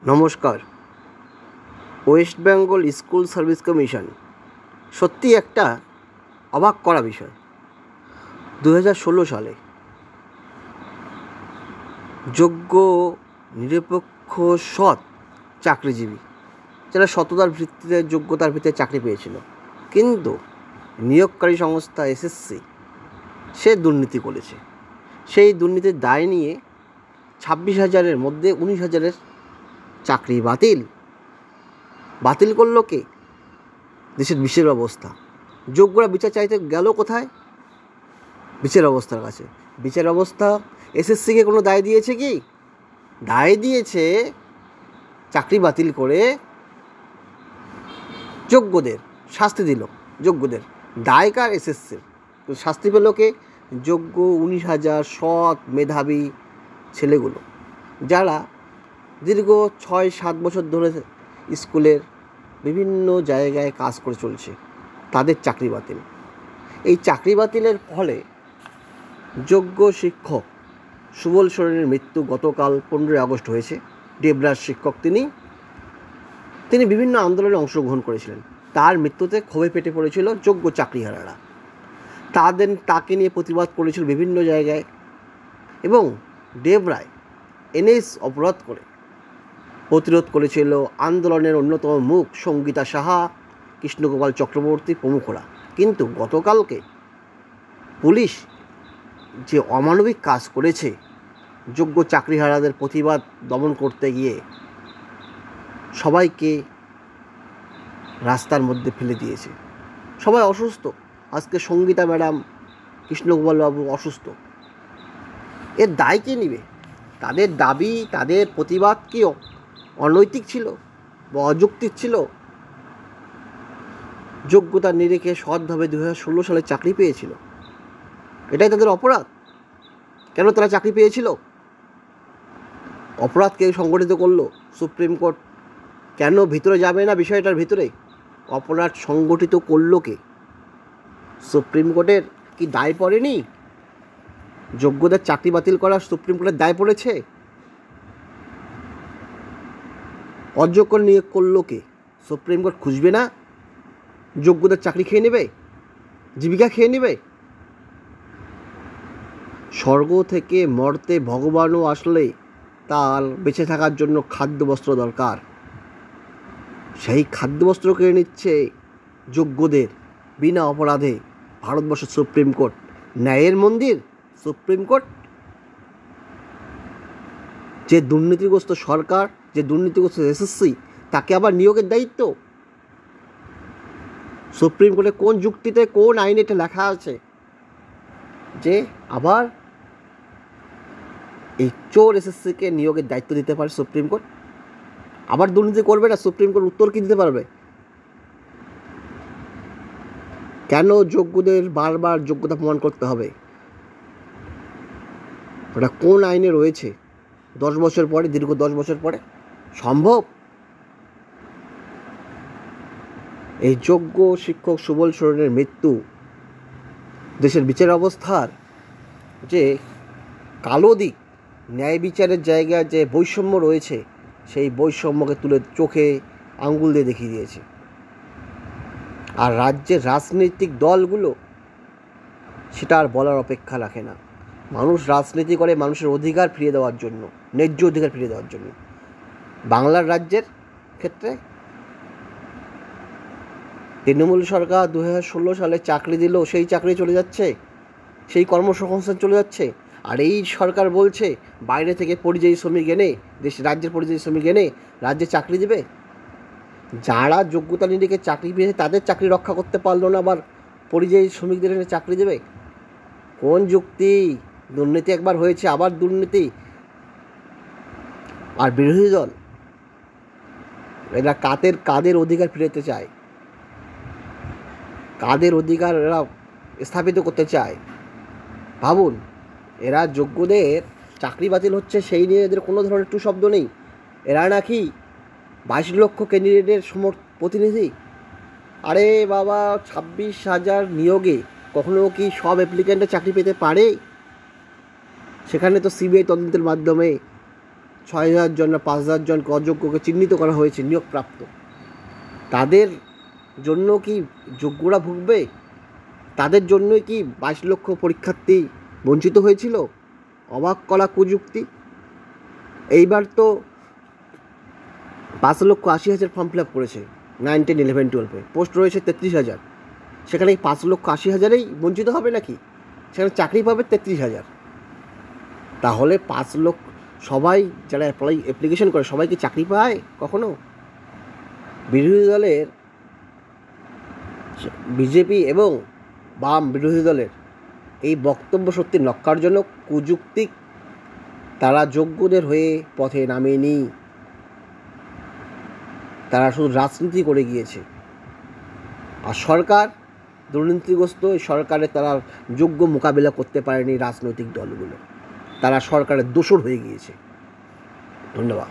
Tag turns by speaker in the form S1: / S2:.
S1: নমস্কার। West Bengal school service commission সত্যি একটা অবাক করা বিষয়। 2016 সালে যোগ্য, নিরপেক্ষ, সৎ চাকরিজীবী যারা সততার ভিত্তিতে, যোগ্যতার ভিত্তিতে চাকরি পেয়েছিল, কিন্তু নিয়োগকারী সংস্থা এসএসসি সে দুর্নীতি করেছে। সেই দুর্নীতির দায় নিয়ে 26,000-এর মধ্যে 19,000-এর চাকরি বাতিল করলো কে? দেশের বিচার ব্যবস্থা। যোগ্যরা বিচার চাইতে গেল কোথায়? বিচার ব্যবস্থার কাছে। বিচার ব্যবস্থা এসএসসিকে কোনো দায় দিয়েছে কি? দায় দিয়েছে চাকরি বাতিল করে যোগ্যদের শাস্তি দিল। যোগ্যদের দায় কার? এসএসসির। তো শাস্তি পেল কে? যোগ্য 19,000 সৎ মেধাবী ছেলেগুলো, যারা দীর্ঘ 6-7 বছর ধরে স্কুলের বিভিন্ন জায়গায় কাজ করে চলছে, তাদের চাকরি বাতিল। এই চাকরি বাতিলের ফলে যোগ্য শিক্ষক সুবল সোরেনের মৃত্যু গতকাল 15 আগস্ট হয়েছে। ডেবরার শিক্ষক তিনি বিভিন্ন আন্দোলনে অংশগ্রহণ করেছিলেন। তার মৃত্যুতে ক্ষোভে পেটে পড়েছিল যোগ্য চাকরিহারারা। তাকে নিয়ে প্রতিবাদ করেছিল বিভিন্ন জায়গায়, এবং ডেবরায় এনএস অবরোধ করে প্রতিরোধ করেছিল আন্দোলনের অন্যতম মুখ সঙ্গীতা সাহা, কৃষ্ণগোপাল চক্রবর্তী প্রমুখরা। কিন্তু গতকালকে পুলিশ যে অমানবিক কাজ করেছে যোগ্য চাকরিহারাদের প্রতিবাদ দমন করতে গিয়ে, সবাইকে রাস্তার মধ্যে ফেলে দিয়েছে। সবাই অসুস্থ। আজকে সঙ্গীতা ম্যাডাম, কৃষ্ণগোপাল বাবু অসুস্থ। এর দায় কে নেবে? তাদের দাবি, তাদের প্রতিবাদ কি অনৈতিক ছিল বা অযৌক্তিক ছিল? যোগ্যতার নিরিখে সৎভাবে 2016 সালে চাকরি পেয়েছিল, এটাই তাদের অপরাধ। কেন তারা চাকরি পেয়েছিল? অপরাধ কে সংগঠিত করলো? Supreme court. কেন ভিতরে যাবে না বিষয়টার ভিতরে? অপরাধ সংগঠিত করলো কে? সুপ্রিম কোর্টের কি দায় পড়েনি? যোগ্যদের চাকরি বাতিল করার সুপ্রিম কোর্টের দায় পড়েছে? অযোগ্য নিয়োগ করলো কে? সুপ্রিম কোর্ট খুঁজবে না? যোগ্যদের চাকরি খেয়ে নেবে, জীবিকা খেয়ে নেবে? স্বর্গ থেকে মর্তে ভগবানও আসলে তার বেঁচে থাকার জন্য খাদ্যবস্ত্র দরকার। সেই খাদ্যবস্ত্র কেড়ে নিচ্ছে যোগ্যদের বিনা অপরাধে ভারতবর্ষের সুপ্রিম কোর্ট। ন্যায়ের মন্দির সুপ্রিম কোর্ট। যে দুর্নীতিগ্রস্ত সরকার, যে দুর্নীতিগ্রস্ত এসএসসি, তাকে আবার নিয়োগের দায়িত্ব। সুপ্রিম কোর্টে কোন যুক্তিতে, কোন আইনে এটা লেখা আছে যে আবার এই চোর এসএসসিকে নিয়োগের দায়িত্ব দিতে পারে সুপ্রিম কোর্ট? আবার দুর্নীতি করবে না সুপ্রিম কোর্ট? উত্তর কি দিতে পারবে? কেন যোগ্যদের বারবার যোগ্যতা প্রমাণ করতে হবে? ওটা কোন আইনে রয়েছে? 10 বছর পরে, দীর্ঘ 10 বছর পরে সম্ভব? এই যোগ্য শিক্ষক সুবল সোরেনের মৃত্যু দেশের বিচার অবস্থার যে কালো দিক, ন্যায় বিচারের জায়গায় যে বৈষম্য রয়েছে, সেই বৈষম্যকে তুলে চোখে আঙ্গুল দিয়ে দেখিয়ে দিয়েছে। আর রাজ্যের রাজনৈতিক দলগুলো সেটা আর বলার অপেক্ষা রাখে না। মানুষ রাজনীতি করে মানুষের অধিকার ফিরিয়ে দেওয়ার জন্য, ন্যায্য অধিকার ফিরিয়ে দেওয়ার জন্য। বাংলার রাজ্যের ক্ষেত্রে তৃণমূল সরকার 2016 সালে চাকরি দিল, সেই চাকরি চলে যাচ্ছে, সেই কর্মসংস্থান চলে যাচ্ছে। আর এই সরকার বলছে বাইরে থেকে পরিযায়ী শ্রমিক এনে, রাজ্যের পরিযায়ী শ্রমিক এনে রাজ্যে চাকরি দেবে। যারা যোগ্যতা নিরিখে চাকরি পেয়েছে তাদের চাকরি রক্ষা করতে পারলো না, আবার পরিযায়ী শ্রমিকদের এনে চাকরি দেবে? কোন যুক্তি? দুর্নীতি একবার হয়েছে, আবার দুর্নীতি। আর বিরোধী দল এরা কাদের অধিকার ফিরতে চায়? কাদের অধিকার এরা স্থাপিত করতে চায়? ভাবুন, এরা যোগ্যদের চাকরি বাতিল হচ্ছে সেই নিয়ে এদের কোনো ধরনের টু শব্দ নেই। এরা নাকি 22 লক্ষ ক্যান্ডিডেটের প্রতিনিধি। আরে বাবা, 26,000 নিয়োগে কখনো কি সব অ্যাপ্লিক্যান্টে চাকরি পেতে পারে? সেখানে তো সিবিআই তদন্তের মাধ্যমে 6,000 জন না 5,000 জনকে অযোগ্যকে চিহ্নিত করা হয়েছে নিয়োগপ্রাপ্ত, তাদের জন্য কি যোগ্যরা ভুগবে? তাদের জন্যই কি 22 লক্ষ পরীক্ষার্থী বঞ্চিত হয়েছিল? অবাক করা কুযুক্তি। এইবার তো 5,80,000 ফর্ম ফিল আপ করেছে 9, 10, 11, 12-এ, পোস্ট রয়েছে 33,000। সেখানে এই 5,80,000-এই বঞ্চিত হবে নাকি? সেখানে চাকরি পাবে 33,000। তাহলে 5 লক্ষ সবাই যারা অ্যাপ্লিকেশন করে সবাই কি চাকরি পায় কখনো? বিরোধী দলের, বিজেপি এবং বাম বিরোধী দলের এই বক্তব্য সত্যি ন্যক্কারজনক, কুযুক্তিক। তারা যোগ্যদের হয়ে পথে নামেনি, তারা শুধু রাজনীতি করে গিয়েছে। আর সরকার দুর্নীতিগ্রস্ত, এই সরকারে তারা যোগ্য মোকাবিলা করতে পারেনি রাজনৈতিক দলগুলো, তারা সরকারের দোসর হয়ে গিয়েছে। ধন্যবাদ।